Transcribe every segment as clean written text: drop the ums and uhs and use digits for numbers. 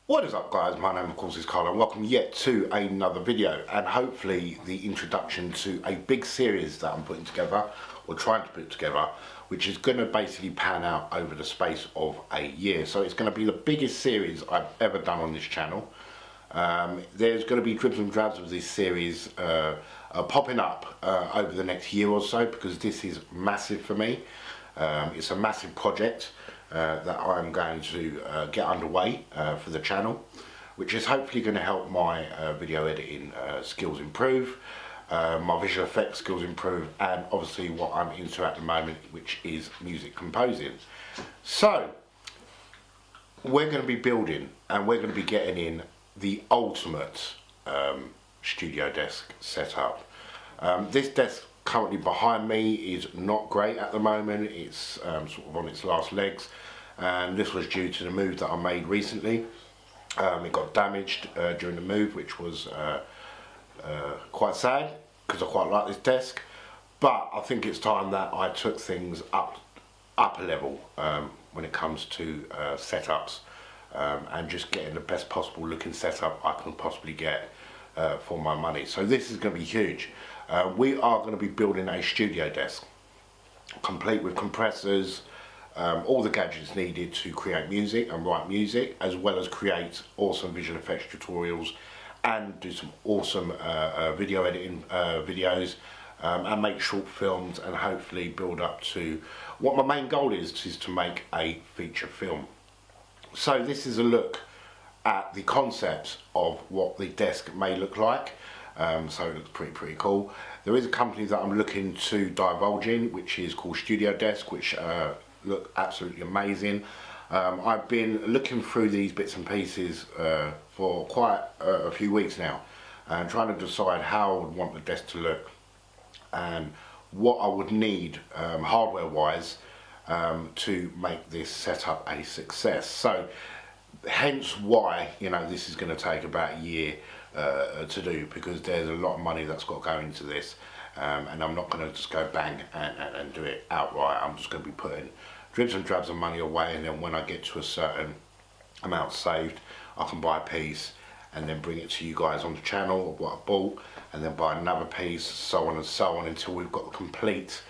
What is up, guys? My name of course is Carl and welcome yet to another video, and hopefully the introduction to a big series that I'm putting together or trying to put together, which is going to basically pan out over the space of a year. So it's going to be the biggest series I've ever done on this channel. There's going to be dribs and drabs of this series popping up over the next year or so, because this is massive for me. It's a massive project that I'm going to get underway for the channel, which is hopefully going to help my video editing skills improve, my visual effects skills improve, and obviously what I'm into at the moment, which is music composing. So we're going to be building and we're going to be getting in the ultimate studio desk setup. This desk currently behind me is not great at the moment. It's sort of on its last legs, and this was due to the move that I made recently. It got damaged during the move, which was quite sad because I quite like this desk, but I think it's time that I took things up a level when it comes to setups, and just getting the best possible looking setup I can possibly get for my money. So this is going to be huge. We are going to be building a studio desk, complete with compressors, all the gadgets needed to create music and write music, as well as create awesome visual effects tutorials and do some awesome video editing videos, and make short films, and hopefully build up to what my main goal is to make a feature film. So this is a look at the concepts of what the desk may look like. So it looks pretty cool. There is a company that I'm looking to divulge in, which is called Studio Desk, which look absolutely amazing. I've been looking through these bits and pieces for quite a few weeks now, and trying to decide how I would want the desk to look and what I would need hardware wise to make this setup a success. So hence why, you know, this is going to take about a year to do, because there's a lot of money that's got to go into this, and I'm not going to just go bang and do it outright. I'm just going to be putting dribs and drabs of money away, and then when I get to a certain amount saved, I can buy a piece and then bring it to you guys on the channel of what I bought, and then buy another piece, so on and so on, until we've got the complete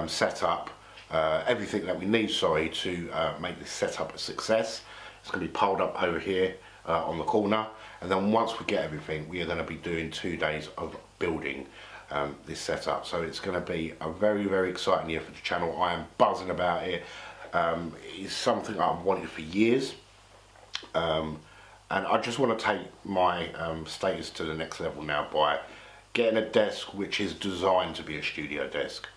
setup, everything that we need, sorry, to make this setup a success. It's going to be piled up over here on the corner, and then once we get everything, we are going to be doing 2 days of building this setup. So it's going to be a very exciting year for the channel. I am buzzing about it. It's something I've wanted for years, and I just want to take my status to the next level now by getting a desk which is designed to be a studio desk.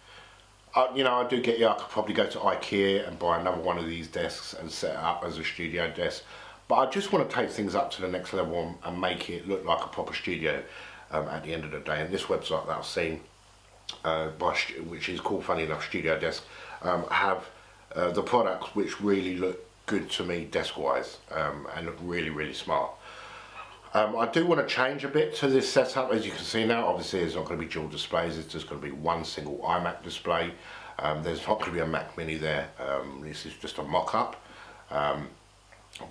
You know, I do get you, I could probably go to IKEA and buy another one of these desks and set it up as a studio desk, but I just want to take things up to the next level and make it look like a proper studio at the end of the day. And this website that I've seen, which is called, funny enough, Studio Desk, have the products which really look good to me desk wise, and look really smart. I do want to change a bit to this setup. As you can see now, obviously there's not going to be dual displays, it's just going to be one single iMac display. There's not going to be a Mac Mini there. This is just a mock-up,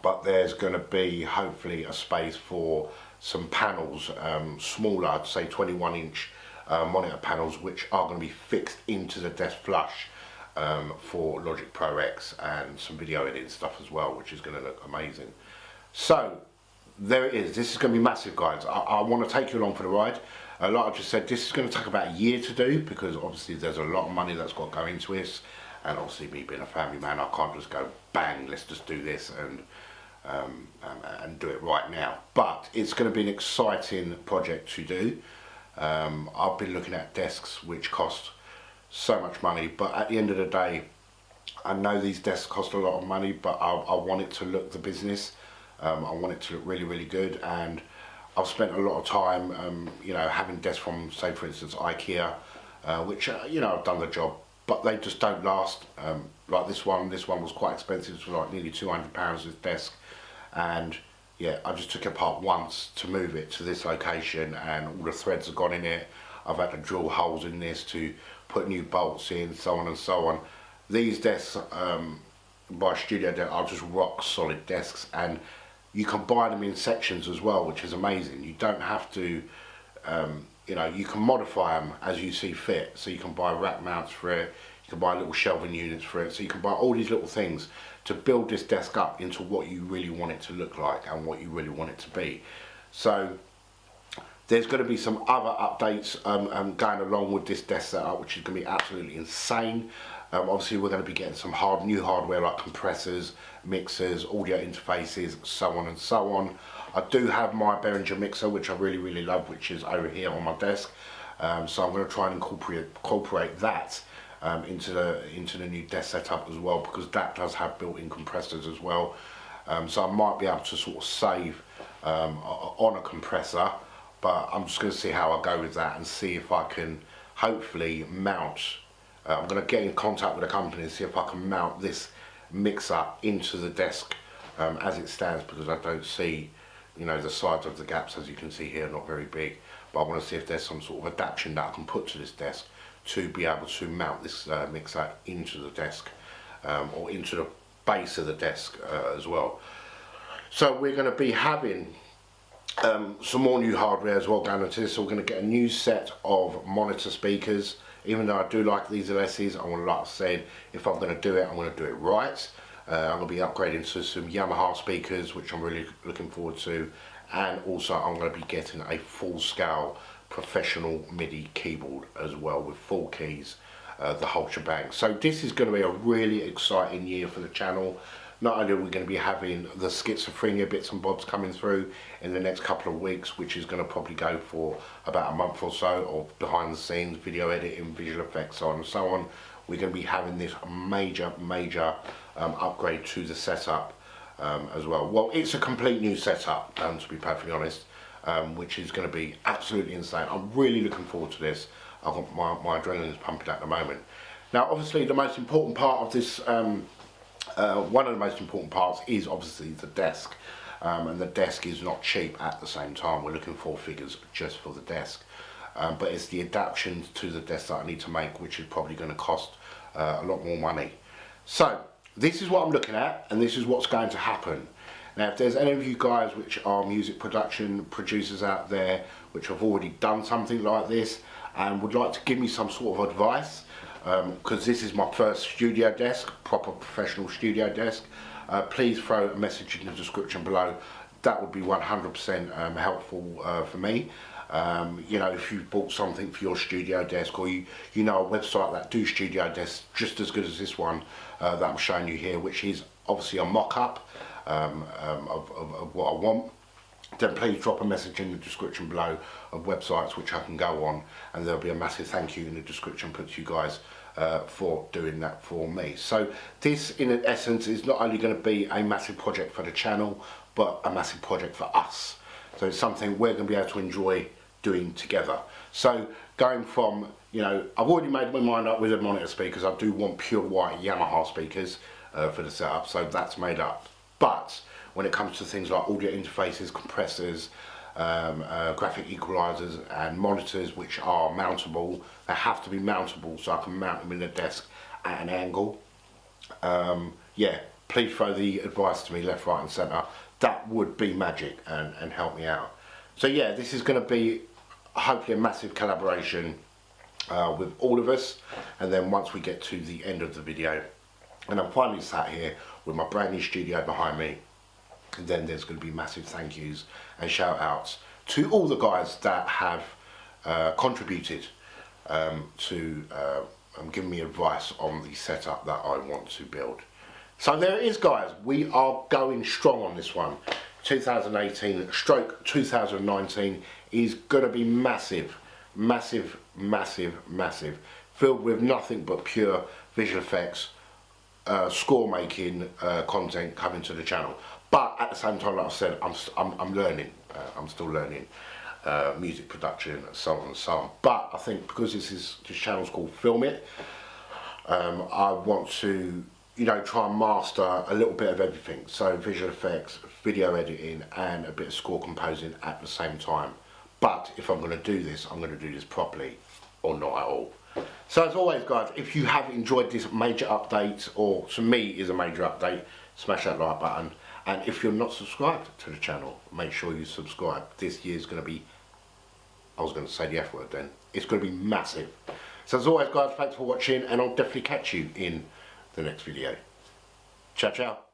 but there's going to be hopefully a space for some panels, smaller, I'd say 21-inch monitor panels, which are going to be fixed into the desk flush for Logic Pro X, and some video editing stuff as well, which is going to look amazing. So there it is. This is going to be massive, guys. I want to take you along for the ride. Like I just said, this is going to take about a year to do, because obviously there's a lot of money that's got to go into this, and obviously me being a family man, I can't just go bang, let's just do this and do it right now. But it's going to be an exciting project to do. I've been looking at desks which cost so much money, but at the end of the day, I know these desks cost a lot of money, but I want it to look the business. I want it to look really good, and I've spent a lot of time, you know, having desks from, say for instance, IKEA, which you know, I've done the job, but they just don't last. Like this one was quite expensive. It was like nearly £200 this desk, and yeah, I just took it apart once to move it to this location, and all the threads have gone in it. I've had to drill holes in this to put new bolts in, so on and so on. These desks by Studio Desk are just rock solid desks, and you can buy them in sections as well, which is amazing. You don't have to, you know, you can modify them as you see fit. So you can buy rack mounts for it, you can buy little shelving units for it, so you can buy all these little things to build this desk up into what you really want it to look like and what you really want it to be. So there's going to be some other updates going along with this desk setup, which is going to be absolutely insane. Obviously we're going to be getting some new hardware like compressors, mixers, audio interfaces, so on and so on. I do have my Behringer mixer, which I really love, which is over here on my desk. So I'm going to try and incorporate that into the new desk setup as well, because that does have built-in compressors as well. So I might be able to sort of save on a compressor, but I'm just going to see how I go with that and see if I can hopefully mount. I'm going to get in contact with the company and see if I can mount this mixer into the desk as it stands, because I don't see, you know, the sides of the gaps, as you can see here, not very big. But I want to see if there's some sort of adaptation that I can put to this desk to be able to mount this mixer into the desk or into the base of the desk as well. So we're going to be having some more new hardware as well going into this. So we're going to get a new set of monitor speakers. Even though I do like these LSEs, I want to, like I said, if I'm going to do it, I'm going to do it right. I'm going to be upgrading to some Yamaha speakers, which I'm really looking forward to. And also I'm going to be getting a full-scale professional MIDI keyboard as well, with 4 keys, the whole shebang. So this is going to be a really exciting year for the channel. Not only are we going to be having the schizophrenia bits and bobs coming through in the next couple of weeks, which is going to probably go for about a month or so, of behind the scenes, video editing, visual effects, so on and so on. We're going to be having this major upgrade to the setup as well. Well, it's a complete new setup, to be perfectly honest, which is going to be absolutely insane. I'm really looking forward to this. I've got my adrenaline is pumping at the moment. Now, obviously, the most important part of this, one of the most important parts is obviously the desk. And the desk is not cheap at the same time. We're looking for figures just for the desk. But it's the adaptations to the desk that I need to make, which is probably going to cost a lot more money. So this is what I'm looking at, and this is what's going to happen. Now, if there's any of you guys which are music production producers out there which have already done something like this and would like to give me some sort of advice, because this is my first studio desk, proper professional studio desk, please throw a message in the description below. That would be 100% helpful for me. You know, if you've bought something for your studio desk, or you know a website that do studio desks just as good as this one that I'm showing you here, which is obviously a mock-up of what I want, then please drop a message in the description below of websites which I can go on, and there'll be a massive thank you in the description put to you guys for doing that for me. So this in essence is not only going to be a massive project for the channel, but a massive project for us. So it's something we're going to be able to enjoy doing together. So going from, you know, I've already made my mind up with the monitor speakers. I do want pure white Yamaha speakers for the setup, so that's made up. But when it comes to things like audio interfaces, compressors, graphic equalizers and monitors which are mountable, they have to be mountable, so I can mount them in the desk at an angle. Yeah, please throw the advice to me left, right and centre. That would be magic and help me out. So yeah, this is going to be hopefully a massive collaboration with all of us, and then once we get to the end of the video and I'm finally sat here with my brand new studio behind me, and then there's going to be massive thank yous and shout outs to all the guys that have contributed to giving me advice on the setup that I want to build. So there it is, guys. We are going strong on this one. 2018 stroke 2019 is going to be massive, massive, massive, massive, filled with nothing but pure visual effects, score making content coming to the channel. But at the same time, like I said, I'm learning. I'm still learning music production, so on and so on. But I think because this channel's called Film It, I want to, you know, try and master a little bit of everything. So visual effects, video editing, and a bit of score composing at the same time. But if I'm going to do this, I'm going to do this properly, or not at all. So as always, guys, if you have enjoyed this major update, or to me is a major update, smash that like button. And if you're not subscribed to the channel, make sure you subscribe. This year's going to be, I was going to say the F word then, it's going to be massive. So as always guys, thanks for watching, and I'll definitely catch you in the next video. Ciao, ciao.